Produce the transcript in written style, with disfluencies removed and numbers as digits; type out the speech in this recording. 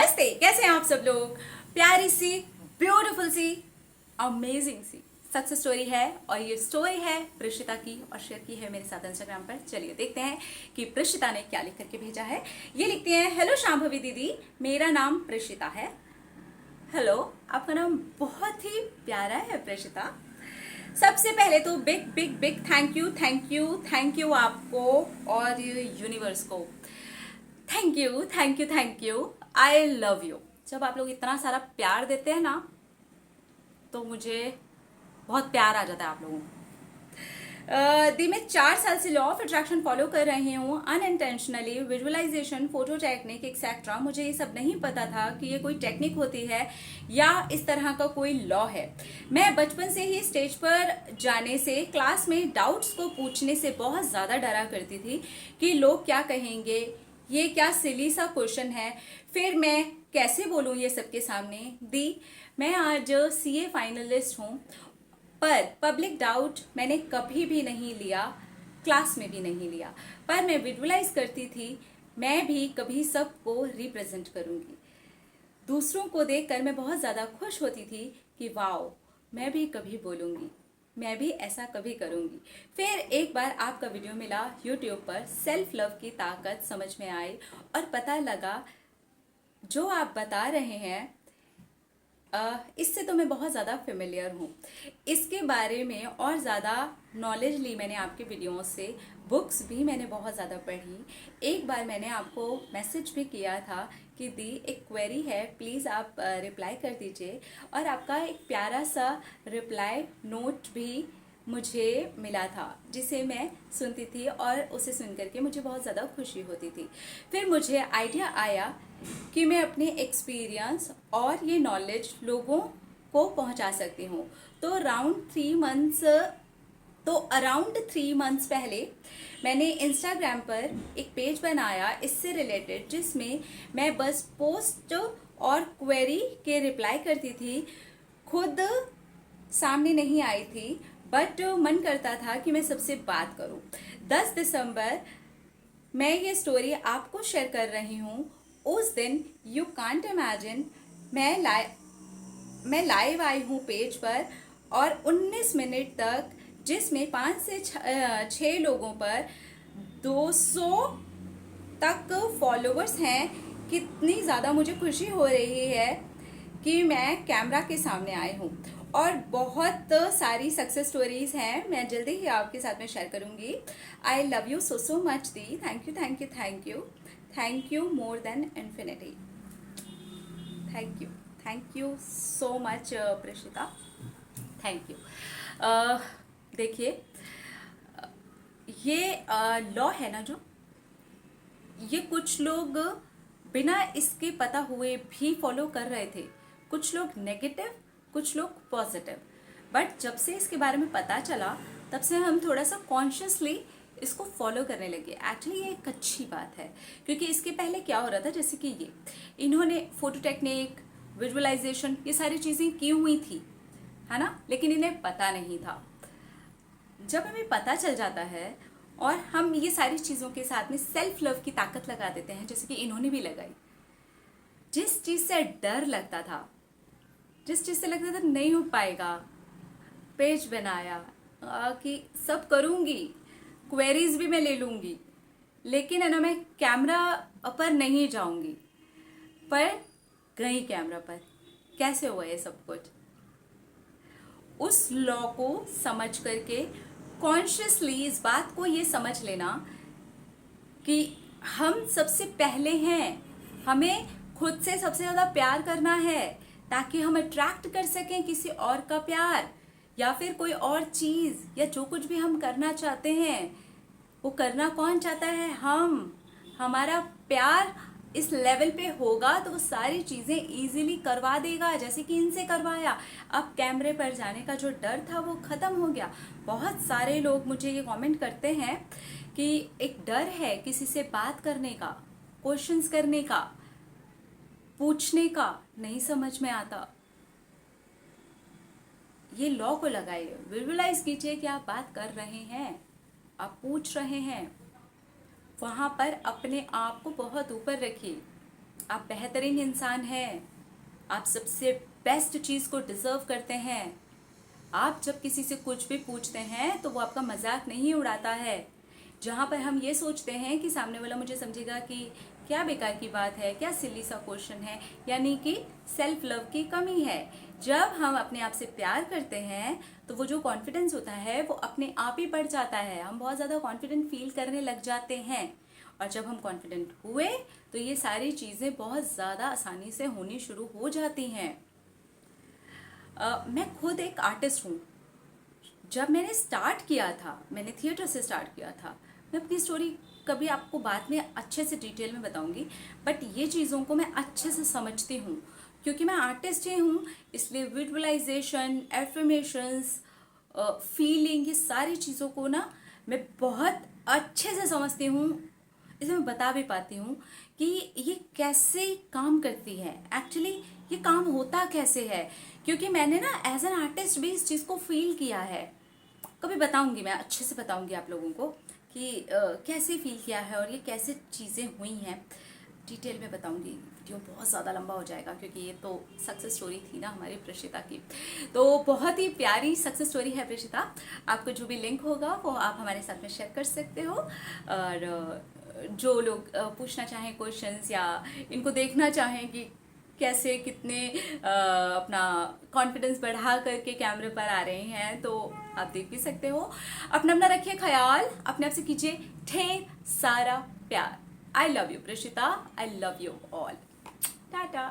नमस्ते, कैसे हैं आप सब लोग। प्यारी सी, ब्यूटीफुल सी, अमेजिंग सी सक्सेस स्टोरी है और ये स्टोरी है प्रिशिता की और शेयर की है मेरे साथ इंस्टाग्राम पर। चलिए देखते हैं कि प्रिशिता ने क्या लिख करके भेजा है। ये लिखती हैं, हेलो शांभवी दीदी, मेरा नाम प्रिशिता है। हेलो, आपका नाम बहुत ही प्यारा है प्रिशिता। सबसे पहले तो big big big thank you आपको और यूनिवर्स को। Thank you. I love you. जब आप लोग इतना सारा प्यार देते हैं ना तो मुझे बहुत प्यार आ जाता है आप लोगों को। दी मैं 4 साल से लॉ ऑफ अट्रैक्शन फॉलो कर रही हूँ unintentionally. Visualisation, photo technique etcetera, मुझे ये सब नहीं पता था कि ये कोई टेक्निक होती है या इस तरह का कोई लॉ है। मैं बचपन से ही स्टेज पर जाने से, क्लास में डाउट्स को पूछने से बहुत ज़्यादा डरा करती थी कि लोग क्या कहेंगे, ये क्या सिली सा क्वेश्चन है, फिर मैं कैसे बोलूँ ये सबके सामने। दी मैं आज सीए फाइनलिस्ट हूँ, पर पब्लिक डाउट मैंने कभी भी नहीं लिया, क्लास में भी नहीं लिया। पर मैं विजुअलाइज करती थी मैं भी कभी सबको रिप्रेजेंट करूँगी। दूसरों को देखकर मैं बहुत ज़्यादा खुश होती थी कि वाओ, मैं भी कभी बोलूँगी, मैं भी ऐसा कभी करूँगी। फिर एक बार आपका वीडियो मिला यूट्यूब पर, सेल्फ लव की ताकत समझ में आई और पता लगा जो आप बता रहे हैं इससे तो मैं बहुत ज़्यादा फेमिलियर हूँ। इसके बारे में और ज़्यादा नॉलेज ली मैंने आपके वीडियो से, बुक्स भी मैंने बहुत ज़्यादा पढ़ी। एक बार मैंने आपको मैसेज भी किया था कि दी एक क्वेरी है, प्लीज़ आप रिप्लाई कर दीजिए, और आपका एक प्यारा सा रिप्लाई नोट भी मुझे मिला था जिसे मैं सुनती थी और उसे सुन करके मुझे बहुत ज़्यादा खुशी होती थी। फिर मुझे आइडिया आया कि मैं अपने एक्सपीरियंस और ये नॉलेज लोगों को पहुंचा सकती हूँ। तो अराउंड 3 मंथ्स पहले मैंने इंस्टाग्राम पर एक पेज बनाया इससे रिलेटेड, जिसमें मैं बस पोस्ट और क्वेरी के रिप्लाई करती थी। खुद सामने नहीं आई थी, बट मन करता था कि मैं सबसे बात करूं। 10 दिसंबर मैं ये स्टोरी आपको शेयर कर रही हूँ। उस दिन यू कांट इमेजिन मैं लाइव आई हूँ पेज पर, और 19 मिनट तक, जिसमें 5 से 6 लोगों पर 200 तक फॉलोवर्स हैं। कितनी ज़्यादा मुझे खुशी हो रही है कि मैं कैमरा के सामने आई हूँ। और बहुत सारी सक्सेस स्टोरीज हैं, मैं जल्दी ही आपके साथ में शेयर करूँगी। I love you so much दी। Thank you more than infinity. Thank you so much Prishita, thank you. देखिए, ये लॉ है ना, जो ये कुछ लोग बिना इसके पता हुए भी फॉलो कर रहे थे। कुछ लोग नेगेटिव, कुछ लोग पॉजिटिव। बट जब से इसके बारे में पता चला तब से हम थोड़ा सा कॉन्शियसली इसको फॉलो करने लगे। एक्चुअली ये एक अच्छी बात है, क्योंकि इसके पहले क्या हो रहा था, जैसे कि इन्होंने फोटो टेक्निक, विजुअलाइजेशन, ये सारी चीज़ें की हुई थी, है ना, लेकिन इन्हें पता नहीं था। जब हमें पता चल जाता है और हम ये सारी चीज़ों के साथ में सेल्फ लव की ताकत लगा देते हैं, जैसे कि इन्होंने भी लगाई। जिस चीज़ से डर लगता था, जिस चीज़ से लगता था नहीं हो पाएगा, पेज बनाया कि सब करूँगी, क्वेरीज भी मैं ले लूँगी, लेकिन है ना मैं कैमरा पर नहीं जाऊँगी, पर गई कैमरा पर। कैसे हुआ ये सब कुछ? उस लॉ को समझ करके कॉन्शियसली इस बात को ये समझ लेना कि हम सबसे पहले हैं, हमें खुद से सबसे ज़्यादा प्यार करना है, ताकि हम अट्रैक्ट कर सकें किसी और का प्यार, या फिर कोई और चीज़, या जो कुछ भी हम करना चाहते हैं वो करना कौन चाहता है? हम। हमारा प्यार इस लेवल पे होगा तो वो सारी चीज़ें इजीली करवा देगा, जैसे कि इनसे करवाया। अब कैमरे पर जाने का जो डर था वो ख़त्म हो गया। बहुत सारे लोग मुझे ये कमेंट करते हैं कि एक डर है किसी से बात करने का, क्वेश्चंस करने का, पूछने का, नहीं समझ में आता। ये लॉ को लगाइए, विजुअलाइज कीजिए कि आप बात कर रहे हैं, आप पूछ रहे हैं, वहां पर अपने आप को बहुत ऊपर रखिए। आप बेहतरीन इंसान हैं, आप सबसे बेस्ट चीज़ को डिजर्व करते हैं। आप जब किसी से कुछ भी पूछते हैं तो वो आपका मजाक नहीं उड़ाता है। जहाँ पर हम ये सोचते हैं कि सामने वाला मुझे समझेगा कि क्या बेकार की बात है, क्या सिली सा क्वेश्चन है, यानी कि सेल्फ लव की कमी है। जब हम अपने आप से प्यार करते हैं तो वो जो कॉन्फिडेंस होता है वो अपने आप ही बढ़ जाता है। हम बहुत ज़्यादा कॉन्फिडेंट फील करने लग जाते हैं, और जब हम कॉन्फिडेंट हुए तो ये सारी चीज़ें बहुत ज़्यादा आसानी से होनी शुरू हो जाती हैं। मैं खुद एक आर्टिस्ट हूँ। जब मैंने स्टार्ट किया था, मैंने थिएटर से स्टार्ट किया था। मैं अपनी स्टोरी कभी आपको बाद में अच्छे से डिटेल में बताऊंगी, बट ये चीज़ों को मैं अच्छे से समझती हूँ क्योंकि मैं आर्टिस्ट ही हूँ। इसलिए विजुअलाइजेशन, एफर्मेशंस, फीलिंग, ये सारी चीज़ों को ना मैं बहुत अच्छे से समझती हूँ। इसे मैं बता भी पाती हूँ कि ये कैसे काम करती है, एक्चुअली ये काम होता कैसे है, क्योंकि मैंने ना एज एन आर्टिस्ट भी इस चीज़ को फील किया है। कभी बताऊंगी, मैं अच्छे से बताऊंगी आप लोगों को कि कैसे फील किया है और ये कैसे चीज़ें हुई हैं। डिटेल में बताऊंगी। वीडियो बहुत ज़्यादा लंबा हो जाएगा क्योंकि ये तो सक्सेस स्टोरी थी ना हमारी प्रेषिता की। तो बहुत ही प्यारी सक्सेस स्टोरी है प्रेषिता। आपको जो भी लिंक होगा वो आप हमारे साथ में शेयर कर सकते हो, और जो लोग पूछना चाहें क्वेश्चंस या इनको देखना चाहें कि कैसे कितने अपना कॉन्फिडेंस बढ़ा करके कैमरे पर आ रहे हैं, तो आप देख भी सकते हो। अपना अपना रखिए ख्याल, अपने आप से कीजिए ढेर सारा प्यार। I love you Preshita, I love you all. Tata.